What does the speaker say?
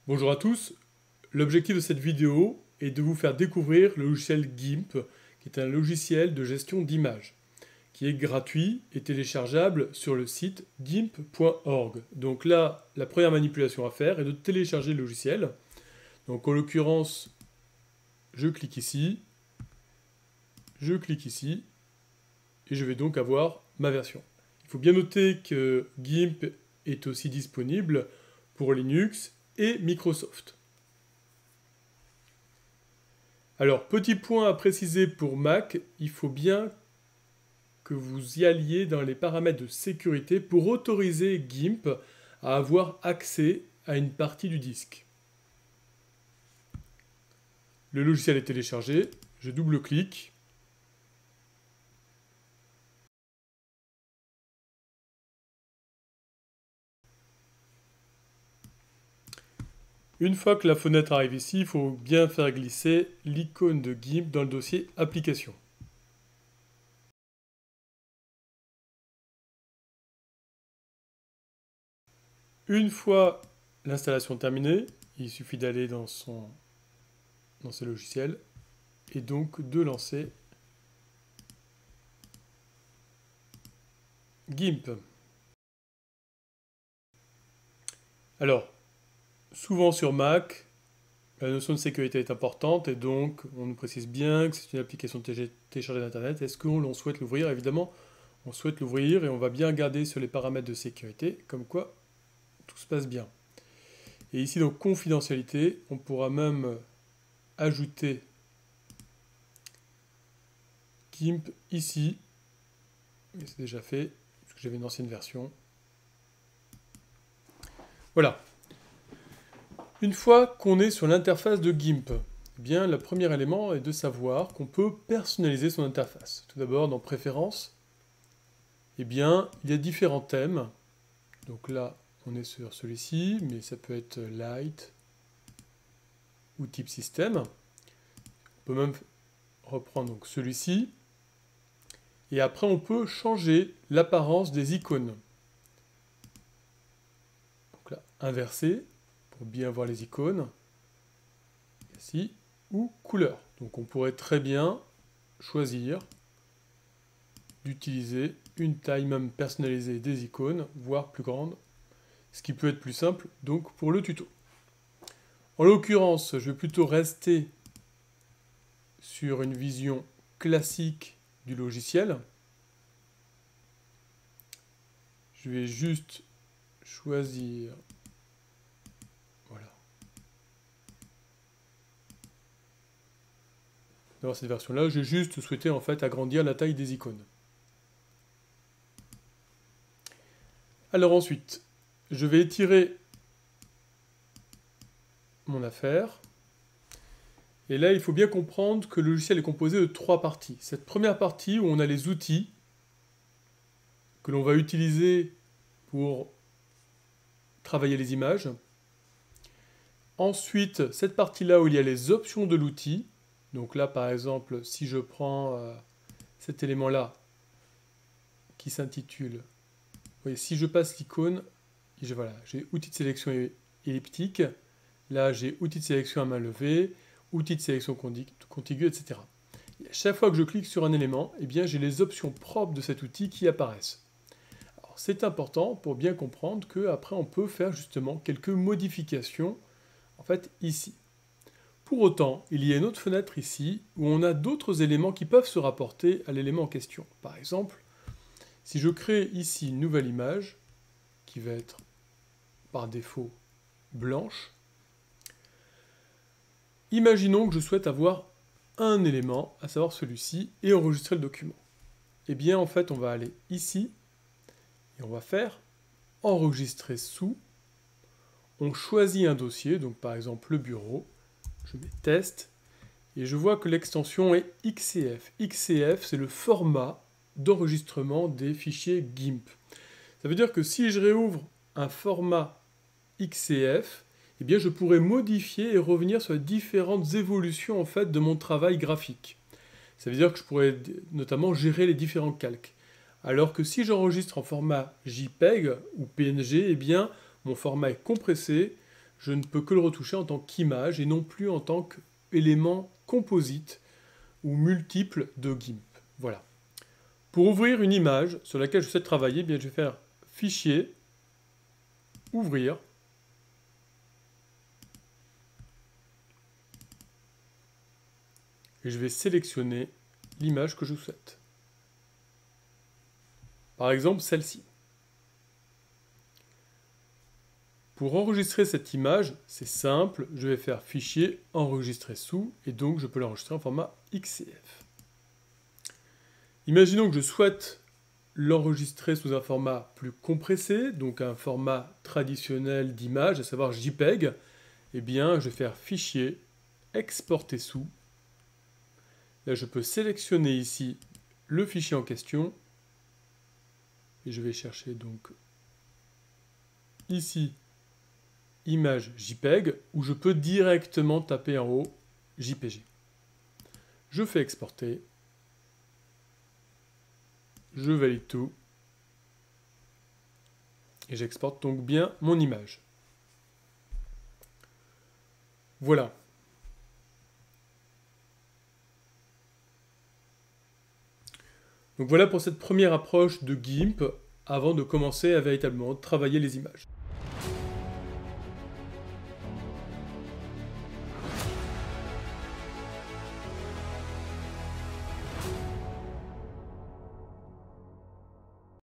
Bonjour à tous, l'objectif de cette vidéo est de vous faire découvrir le logiciel GIMP, qui est un logiciel de gestion d'images, qui est gratuit et téléchargeable sur le site gimp.org. Donc là, la première manipulation à faire est de télécharger le logiciel. Donc en l'occurrence, je clique ici, et je vais donc avoir ma version. Il faut bien noter que GIMP est aussi disponible pour Linux et Microsoft. Alors, petit point à préciser pour Mac, il faut bien que vous y alliez dans les paramètres de sécurité pour autoriser GIMP à avoir accès à une partie du disque. Le logiciel est téléchargé, je double-clique. Une fois que la fenêtre arrive ici, il faut bien faire glisser l'icône de GIMP dans le dossier Applications. Une fois l'installation terminée, il suffit d'aller dans ce logiciel et donc de lancer GIMP. Alors, souvent sur Mac, la notion de sécurité est importante et donc on nous précise bien que c'est une application téléchargée d'Internet. Est-ce qu'on souhaite l'ouvrir? Évidemment, on souhaite l'ouvrir et on va bien regarder sur les paramètres de sécurité, comme quoi tout se passe bien. Et ici, donc, confidentialité, on pourra même ajouter GIMP ici. Mais c'est déjà fait, parce que j'avais une ancienne version. Voilà. Une fois qu'on est sur l'interface de GIMP, eh bien, le premier élément est de savoir qu'on peut personnaliser son interface. Tout d'abord, dans Préférences, eh bien, il y a différents thèmes. Donc là, on est sur celui-ci, mais ça peut être Light ou Type Système. On peut même reprendre donc celui-ci. Et après, on peut changer l'apparence des icônes. Donc là, inverser, pour bien voir les icônes. Ici, ou couleur. Donc on pourrait très bien choisir d'utiliser une taille même personnalisée des icônes, voire plus grande, ce qui peut être plus simple donc pour le tuto. En l'occurrence, je vais plutôt rester sur une vision classique du logiciel. Je vais juste choisir, voilà, d'avoir cette version-là. J'ai juste souhaité en fait agrandir la taille des icônes. Alors ensuite, je vais étirer mon affaire. Et là, il faut bien comprendre que le logiciel est composé de trois parties. Cette première partie où on a les outils que l'on va utiliser pour travailler les images. Ensuite, cette partie-là où il y a les options de l'outil. Donc là, par exemple, si je prends cet élément-là qui s'intitule... Vous voyez, si je passe l'icône, voilà, j'ai outils de sélection elliptique. Là, j'ai outils de sélection à main levée, outils de sélection contiguë, etc. Et à chaque fois que je clique sur un élément, eh bien, j'ai les options propres de cet outil qui apparaissent. Alors, c'est important pour bien comprendre qu'après, on peut faire justement quelques modifications, en fait, ici. Pour autant, il y a une autre fenêtre ici, où on a d'autres éléments qui peuvent se rapporter à l'élément en question. Par exemple, si je crée ici une nouvelle image, qui va être par défaut blanche, imaginons que je souhaite avoir un élément, à savoir celui-ci, et enregistrer le document. Eh bien, en fait, on va aller ici, et on va faire enregistrer sous. On choisit un dossier, donc par exemple le bureau, je mets test, et je vois que l'extension est XCF. XCF, c'est le format d'enregistrement des fichiers GIMP. Ça veut dire que si je réouvre un format XCF, eh bien je pourrais modifier et revenir sur les différentes évolutions en fait, de mon travail graphique. Ça veut dire que je pourrais notamment gérer les différents calques. Alors que si j'enregistre en format JPEG ou PNG, eh bien mon format est compressé, je ne peux que le retoucher en tant qu'image et non plus en tant qu'élément composite ou multiple de GIMP. Voilà. Pour ouvrir une image sur laquelle je souhaite travailler, bien, je vais faire Fichier, Ouvrir. Et je vais sélectionner l'image que je souhaite. Par exemple, celle-ci. Pour enregistrer cette image, c'est simple, je vais faire Fichier, Enregistrer sous, et donc je peux l'enregistrer en format XCF. Imaginons que je souhaite l'enregistrer sous un format plus compressé, donc un format traditionnel d'image, à savoir JPEG. Eh bien, je vais faire Fichier, Exporter sous. Là, je peux sélectionner ici le fichier en question. Et je vais chercher donc ici image JPEG, où je peux directement taper en haut JPG. Je fais exporter. Je valide tout. Et j'exporte donc bien mon image. Voilà. Donc voilà pour cette première approche de GIMP avant de commencer à véritablement travailler les images.